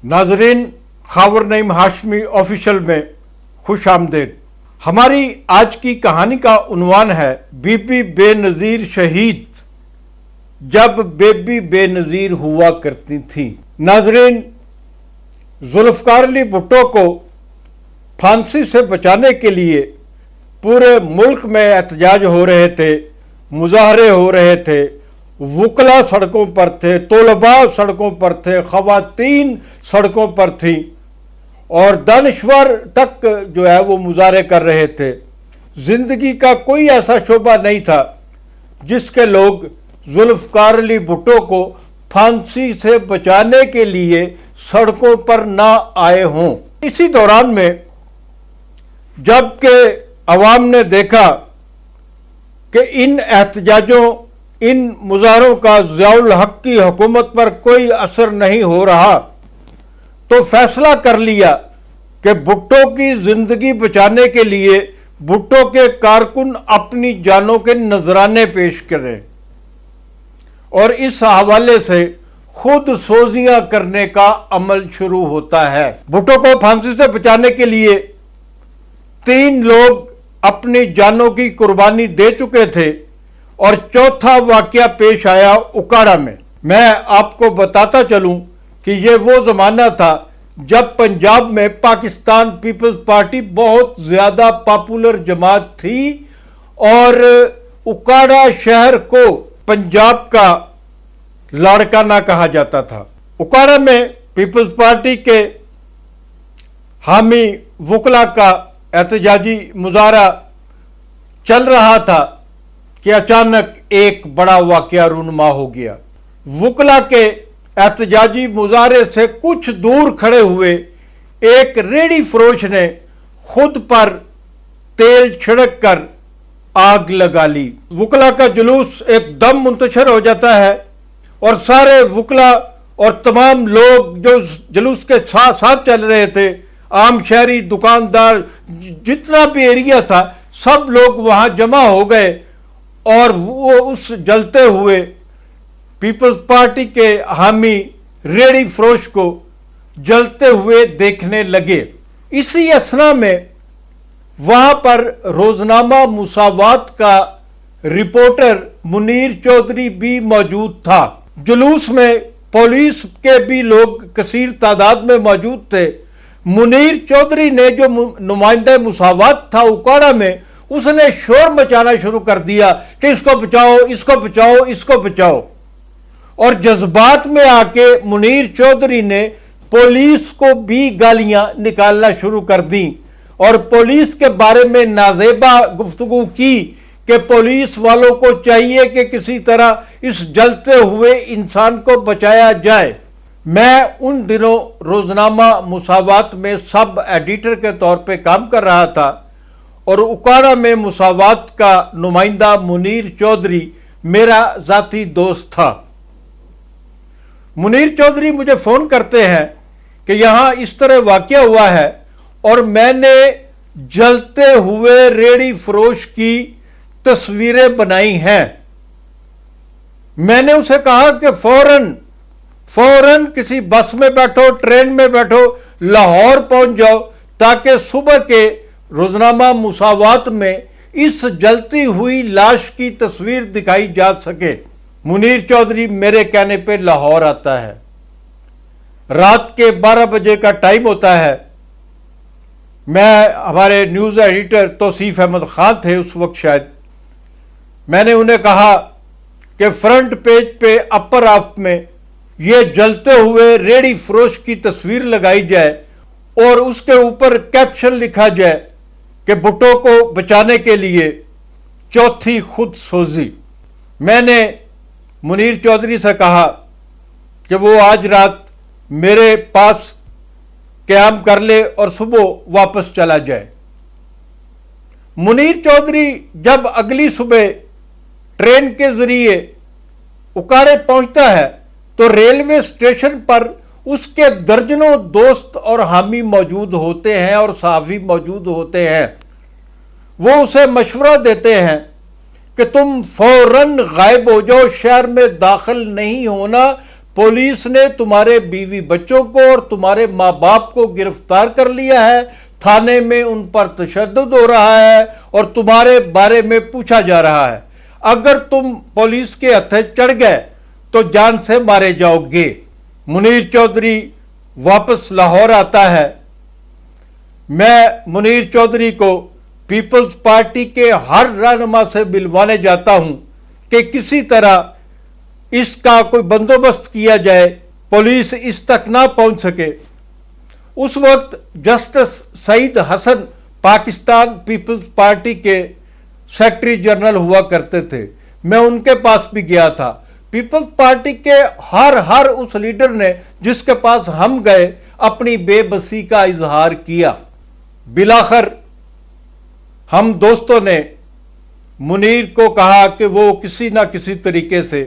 नाजरीन, खावर नईम हाशमी ऑफिशियल में खुश आमदेद। हमारी आज की कहानी का उन्वान है बीबी बेनज़ीर शहीद, जब बेबी बेनज़ीर हुआ करती थी। नाजरीन, जुल्फ़िकार अली भुट्टो को फांसी से बचाने के लिए पूरे मुल्क में एहतजाज हो रहे थे, मुजाहरे हो रहे थे, वकला सड़कों पर थे, तलबा सड़कों पर थे, ख़वातीन सड़कों पर थी और दानिश्वर तक जो है वो मुजाहरे कर रहे थे। ज़िंदगी का कोई ऐसा शोबा नहीं था जिसके लोग जुल्फ़िकार अली भुट्टो को फांसी से बचाने के लिए सड़कों पर ना आए हों। इसी दौरान में जबकि अवाम ने देखा कि इन एहतजाजों, इन मुजाहरों का ज़ियाउल हक की हुकूमत पर कोई असर नहीं हो रहा, तो फैसला कर लिया कि भुट्टो की ज़िंदगी बचाने के लिए भुट्टो के कारकुन अपनी जानों के नजराने पेश करें और इस हवाले से खुद सोजियां करने का अमल शुरू होता है। भुट्टो को फांसी से बचाने के लिए 3 लोग अपनी जानों की कुर्बानी दे चुके थे और चौथा वाकया पेश आया उकाड़ा में। मैं आपको बताता चलूं कि ये वो ज़माना था जब पंजाब में पाकिस्तान पीपल्स पार्टी बहुत ज़्यादा पॉपुलर जमात थी और उकाड़ा शहर को पंजाब का लाड़काना कहा जाता था। उकाड़ा में पीपल्स पार्टी के हामी वकला का एहतजाजी मुजाहरा चल रहा था कि अचानक एक बड़ा वाकया रूनुमा हो गया। वकला के एहतजाजी मुजाहरे से कुछ दूर खड़े हुए एक रेडी फरोश ने खुद पर तेल छिड़क कर आग लगा ली। वकला का जुलूस एकदम मुंतशिर हो जाता है और सारे वकला और तमाम लोग जो जुलूस के साथ साथ चल रहे थे, आम शहरी, दुकानदार, जितना भी एरिया था, सब लोग वहां जमा हो गए और वो उस जलते हुए पीपल्स पार्टी के हामी रेडी फरोश को जलते हुए देखने लगे। इसी असना में वहां पर रोजनामा मुसावात का रिपोर्टर मुनीर चौधरी भी मौजूद था। जुलूस में पुलिस के भी लोग कसीर तादाद में मौजूद थे। मुनीर चौधरी ने, जो नुमाइंदा मुसावात था उकाड़ा में, उसने शोर मचाना शुरू कर दिया कि इसको बचाओ, इसको बचाओ, इसको बचाओ। और जज्बात में आके मुनीर चौधरी ने पुलिस को भी गालियां निकालना शुरू कर दी और पुलिस के बारे में नाजेबा गुफ्तगू की कि पुलिस वालों को चाहिए कि किसी तरह इस जलते हुए इंसान को बचाया जाए। मैं उन दिनों रोजनामा मुसावात में सब एडिटर के तौर पे काम कर रहा था और उकाड़ा में मुसावात का नुमाइंदा मुनीर चौधरी मेरा ज़ाती दोस्त था। मुनीर चौधरी मुझे फ़ोन करते हैं कि यहाँ इस तरह वाक़या हुआ है और मैंने जलते हुए रेडी फरोश की तस्वीरें बनाई हैं। मैंने उसे कहा कि फौरन किसी बस में बैठो, ट्रेन में बैठो, लाहौर पहुंच जाओ ताकि सुबह के रोजनामा मुसावात में इस जलती हुई लाश की तस्वीर दिखाई जा सके। मुनीर चौधरी मेरे कहने पे लाहौर आता है। रात के 12 बजे का टाइम होता है। हमारे न्यूज़ एडिटर तौसीफ अहमद खान थे उस वक्त शायद। मैंने उन्हें कहा कि फ्रंट पेज पे अपर हाफ में ये जलते हुए रेडी फरोश की तस्वीर लगाई जाए और उसके ऊपर कैप्शन लिखा जाए कि भुट्टो को बचाने के लिए चौथी खुद सोजी। मैंने मुनीर चौधरी से कहा कि वो आज रात मेरे पास क़याम कर ले और सुबह वापस चला जाए। मुनीर चौधरी जब अगली सुबह ट्रेन के जरिए उकाड़े पहुंचता है तो रेलवे स्टेशन पर उसके दर्जनों दोस्त और हामी मौजूद होते हैं और सहाफ़ी मौजूद होते हैं। वो उसे मशवरा देते हैं कि तुम फौरन गायब हो जाओ, शहर में दाखिल नहीं होना, पुलिस ने तुम्हारे बीवी बच्चों को और तुम्हारे माँ बाप को गिरफ्तार कर लिया है, थाने में उन पर तशद्दुद हो रहा है और तुम्हारे बारे में पूछा जा रहा है। अगर तुम पुलिस के हत्थे चढ़ गए तो जान से मारे जाओगे। मुनीर चौधरी वापस लाहौर आता है। मैं मुनीर चौधरी को पीपल्स पार्टी के हर रहनुमा से मिलवाने जाता हूं कि किसी तरह इसका कोई बंदोबस्त किया जाए, पुलिस इस तक ना पहुंच सके। उस वक्त जस्टिस सईद हसन पाकिस्तान पीपल्स पार्टी के सेक्रेटरी जनरल हुआ करते थे। मैं उनके पास भी गया था। पीपल्स पार्टी के हर उस लीडर ने जिसके पास हम गए अपनी बेबसी का इजहार किया। बिलाखिर हम दोस्तों ने मुनीर को कहा कि वो किसी ना किसी तरीके से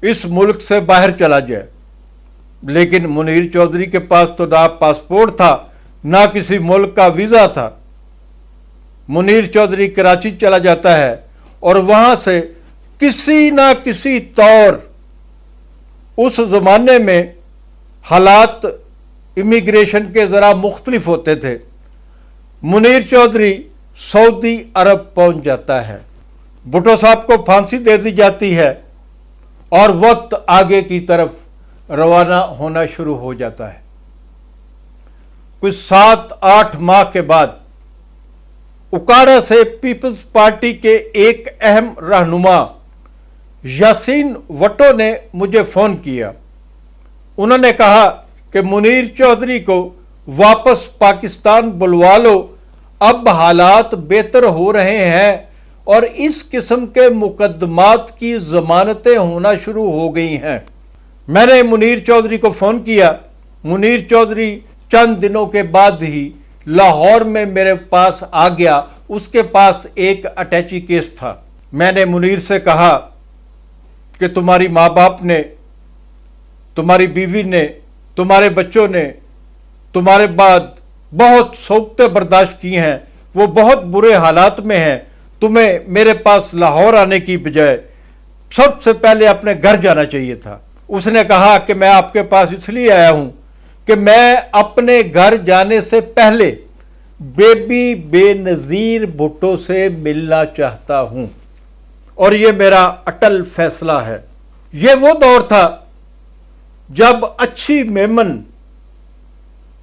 इस मुल्क से बाहर चला जाए, लेकिन मुनीर चौधरी के पास तो ना पासपोर्ट था ना किसी मुल्क का वीज़ा था। मुनीर चौधरी कराची चला जाता है और वहाँ से किसी ना किसी तौर, उस ज़माने में हालात इमिग्रेशन के ज़रा मुख्तलिफ होते थे, मुनीर चौधरी सऊदी अरब पहुंच जाता है। भुट्टो साहब को फांसी दे दी जाती है और वक्त आगे की तरफ रवाना होना शुरू हो जाता है। कुछ 7-8 माह के बाद उकाड़ा से पीपल्स पार्टी के एक अहम रहनुमा यासीन वट्टो ने मुझे फ़ोन किया। उन्होंने कहा कि मुनीर चौधरी को वापस पाकिस्तान बुलवा लो, अब हालात बेहतर हो रहे हैं और इस किस्म के मुकदमात की ज़मानतें होना शुरू हो गई हैं। मैंने मुनीर चौधरी को फ़ोन किया। मुनीर चौधरी चंद दिनों के बाद ही लाहौर में मेरे पास आ गया। उसके पास एक अटैची केस था। मैंने मुनीर से कहा कि तुम्हारी माँ बाप ने, तुम्हारी बीवी ने, तुम्हारे बच्चों ने तुम्हारे बाद बहुत सोबतें बर्दाश्त की हैं, वो बहुत बुरे हालात में हैं। तुम्हें मेरे पास लाहौर आने की बजाय सबसे पहले अपने घर जाना चाहिए था। उसने कहा कि मैं आपके पास इसलिए आया हूं कि मैं अपने घर जाने से पहले बेबी बेनज़ीर भुट्टो से मिलना चाहता हूं और ये मेरा अटल फैसला है। ये वो दौर था जब अच्छी मेमन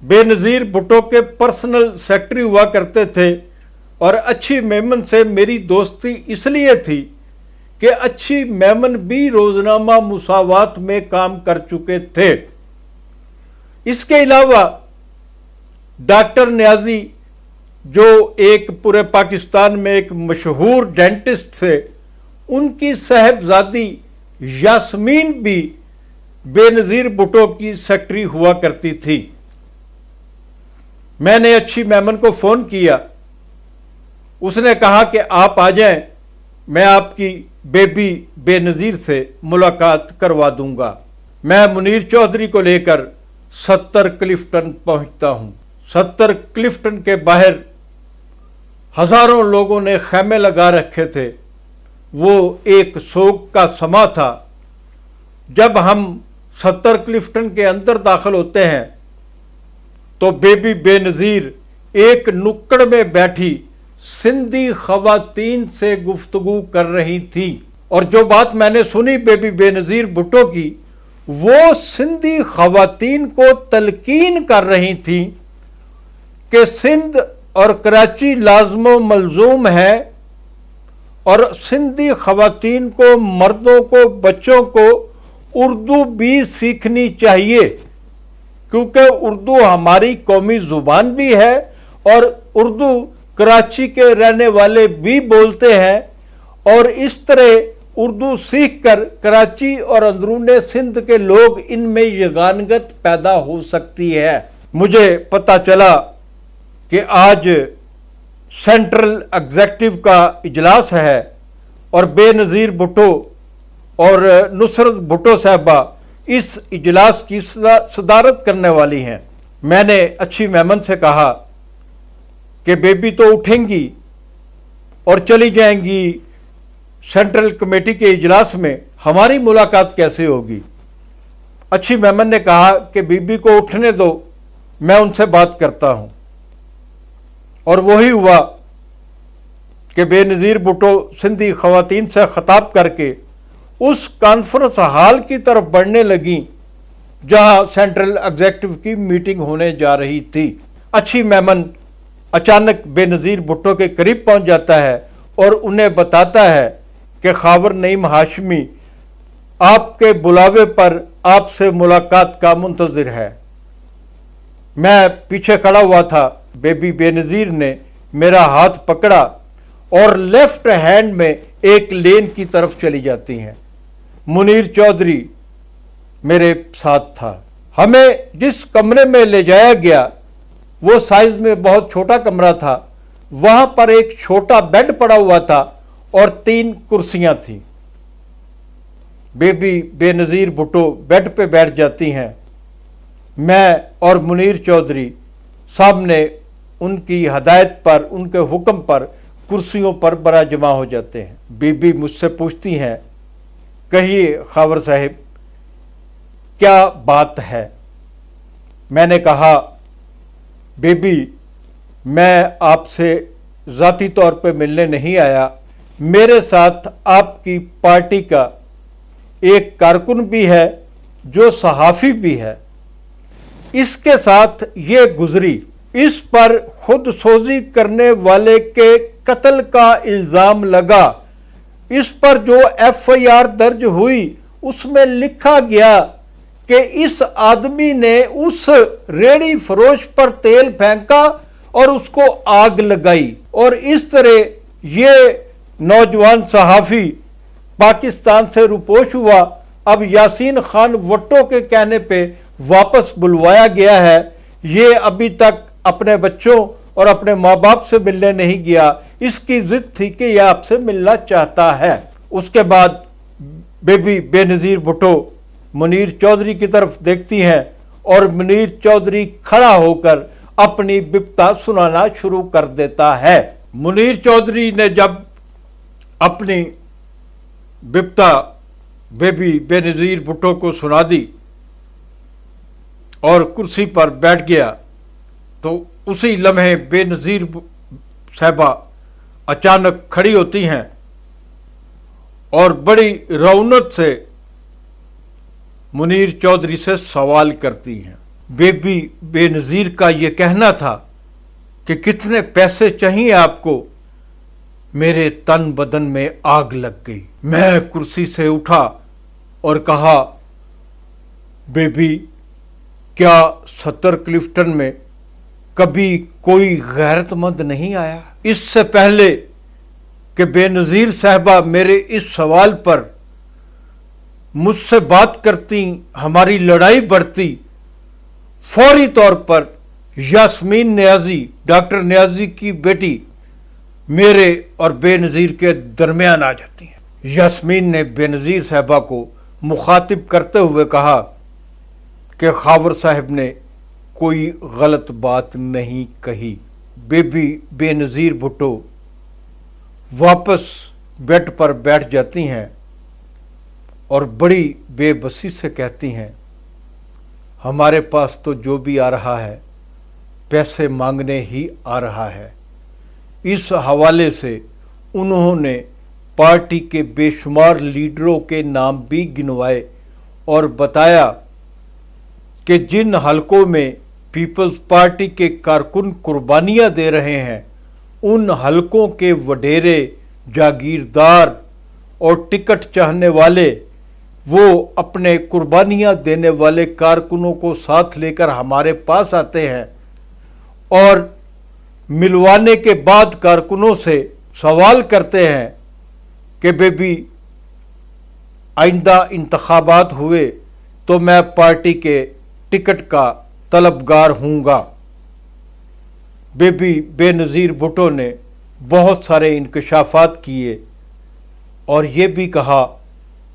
बेनज़ीर भुट्टो के पर्सनल सेक्रेटरी हुआ करते थे और अच्छी मेमन से मेरी दोस्ती इसलिए थी कि अच्छी मेमन भी रोजनामा मुसावात में काम कर चुके थे। इसके अलावा डॉक्टर न्याजी जो एक पूरे पाकिस्तान में एक मशहूर डेंटिस्ट थे, उनकी साहबजादी यास्मीन भी बेनज़ीर भुट्टो की सेक्रेटरी हुआ करती थी। मैंने अच्छी मेमन को फ़ोन किया। उसने कहा कि आप आ जाएं, मैं आपकी बेबी बेनज़ीर से मुलाकात करवा दूंगा। मैं मुनीर चौधरी को लेकर 70 क्लिफ्टन पहुंचता हूं। 70 क्लिफ्टन के बाहर हजारों लोगों ने खैमे लगा रखे थे। वो एक शोक का समा था। जब हम 70 क्लिफ्टन के अंदर दाखिल होते हैं तो बेबी बेनज़ीर एक नुक्कड़ में बैठी सिंधी खवातीन से गुफ्तगू कर रही थी और जो बात मैंने सुनी बेबी बेनज़ीर भुट्टो की, वो सिंधी खवातीन को तलकीन कर रही थी कि सिंध और कराची लाज़िम मलजूम है और सिंधी खवातीन को, मर्दों को, बच्चों को उर्दू भी सीखनी चाहिए क्योंकि उर्दू हमारी कौमी ज़ुबान भी है और उर्दू कराची के रहने वाले भी बोलते हैं और इस तरह उर्दू सीख कर कराची और अंदरूने सिंध के लोग इनमें यगानगत पैदा हो सकती है। मुझे पता चला कि आज सेंट्रल एग्जीक्यूटिव का इजलास है और बेनज़ीर भुट्टो और नुसरत भुट्टो साहबा इस इजलास की सदारत करने वाली हैं। मैंने अच्छी मेमन से कहा कि बेबी तो उठेंगी और चली जाएंगी सेंट्रल कमेटी के इजलास में, हमारी मुलाकात कैसे होगी? अच्छी मेमन ने कहा कि बीबी को उठने दो, मैं उनसे बात करता हूं। और वही हुआ कि बेनज़ीर भुट्टो सिंधी ख़वातीन से ख़िताब करके उस कॉन्फ्रेंस हॉल की तरफ बढ़ने लगी जहां सेंट्रल एग्जीक्यूटिव की मीटिंग होने जा रही थी। अच्छी मेमन अचानक बेनज़ीर भुट्टो के करीब पहुंच जाता है और उन्हें बताता है कि खावर नईम हाशमी आपके बुलावे पर आपसे मुलाकात का मुंतज़िर है। मैं पीछे खड़ा हुआ था। बेबी बेनज़ीर ने मेरा हाथ पकड़ा और लेफ्ट हैंड में एक लेन की तरफ चली जाती हैं। मुनीर चौधरी मेरे साथ था। हमें जिस कमरे में ले जाया गया वो साइज में बहुत छोटा कमरा था। वहां पर एक छोटा बेड पड़ा हुआ था और 3 कुर्सियां थीं। बेबी बेनज़ीर भुट्टो बेड पे बैठ जाती हैं। मैं और मुनीर चौधरी सामने उनकी हदायत पर, उनके हुक्म पर कुर्सियों पर बरा जमा हो जाते हैं। बीबी मुझसे पूछती हैं, कहिए खावर साहिब क्या बात है। मैंने कहा, बेबी मैं आपसे ज़ाती तौर पे मिलने नहीं आया, मेरे साथ आपकी पार्टी का एक कारकुन भी है जो सहाफ़ी भी है। इसके साथ ये गुजरी, इस पर खुद सोजी करने वाले के कत्ल का इल्ज़ाम लगा। इस पर जो FIR दर्ज हुई उसमें लिखा गया कि इस आदमी ने उस रेड़ी फरोश पर तेल फेंका और उसको आग लगाई और इस तरह ये नौजवान सहाफ़ी पाकिस्तान से रुपोश हुआ। अब यासीन खान भुट्टो के कहने पे वापस बुलवाया गया है। ये अभी तक अपने बच्चों और अपने माँ बाप से मिलने नहीं गया। इसकी जिद थी कि यह आपसे मिलना चाहता है। उसके बाद बेबी बेनज़ीर भुट्टो मुनीर चौधरी की तरफ देखती हैं और मुनीर चौधरी खड़ा होकर अपनी बिपता सुनाना शुरू कर देता है। मुनीर चौधरी ने जब अपनी बिपता बेबी बेनज़ीर भुट्टो को सुना दी और कुर्सी पर बैठ गया तो उसी लम्हे बेनज़ीर साहिबा अचानक खड़ी होती हैं और बड़ी रौनक से मुनीर चौधरी से सवाल करती हैं। बेबी बेनज़ीर का ये कहना था कि कितने पैसे चाहिए आपको। मेरे तन बदन में आग लग गई। मैं कुर्सी से उठा और कहा, बेबी क्या सत्तर क्लिफ्टन में कभी कोई गैरतमंद नहीं आया? इससे पहले कि बेनज़ीर साहिबा मेरे इस सवाल पर मुझसे बात करती, हमारी लड़ाई बढ़ती, फौरी तौर पर यास्मीन नियाज़ी, डॉक्टर नियाज़ी की बेटी, मेरे और बेनज़ीर के दरमियान आ जाती हैं। यास्मीन ने बेनज़ीर साहिबा को मुखातिब करते हुए कहा कि खावर साहब ने कोई गलत बात नहीं कही। बेबी बेनज़ीर भुट्टो वापस बेड पर बैठ जाती हैं और बड़ी बेबसी से कहती हैं, हमारे पास तो जो भी आ रहा है पैसे मांगने ही आ रहा है। इस हवाले से उन्होंने पार्टी के बेशुमार लीडरों के नाम भी गिनवाए और बताया कि जिन हलकों में पीपल्स पार्टी के कारकुन कुर्बानियां दे रहे हैं उन हलकों के वडेरे, जागीरदार और टिकट चाहने वाले वो अपने कुर्बानियां देने वाले कारकुनों को साथ लेकर हमारे पास आते हैं और मिलवाने के बाद कारकुनों से सवाल करते हैं कि बेबी आइंदा इंतखाबात हुए तो मैं पार्टी के टिकट का तलबगार हूँगा। बेबी बेनज़ीर भुट्टो ने बहुत सारे इंकशाफात किए और ये भी कहा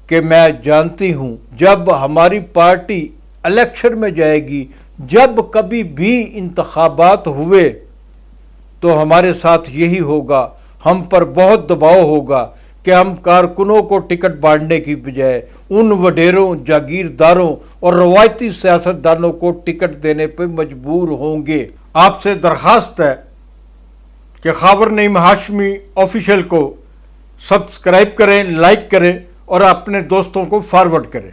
कि मैं जानती हूँ जब हमारी पार्टी इलेक्शन में जाएगी, जब कभी भी इंतखाबात हुए तो हमारे साथ यही होगा, हम पर बहुत दबाव होगा कि हम कारकुनों को टिकट बांटने की बजाय उन वडेरों, जागीरदारों اور روایتی سیاستدانوں کو ٹکٹ دینے پہ مجبور ہوں گے۔ آپ سے درخواست ہے کہ خاور نعیم ہاشمی آفیشیل کو سبسکرائب کریں، لائک کریں اور اپنے دوستوں کو فارورڈ کریں۔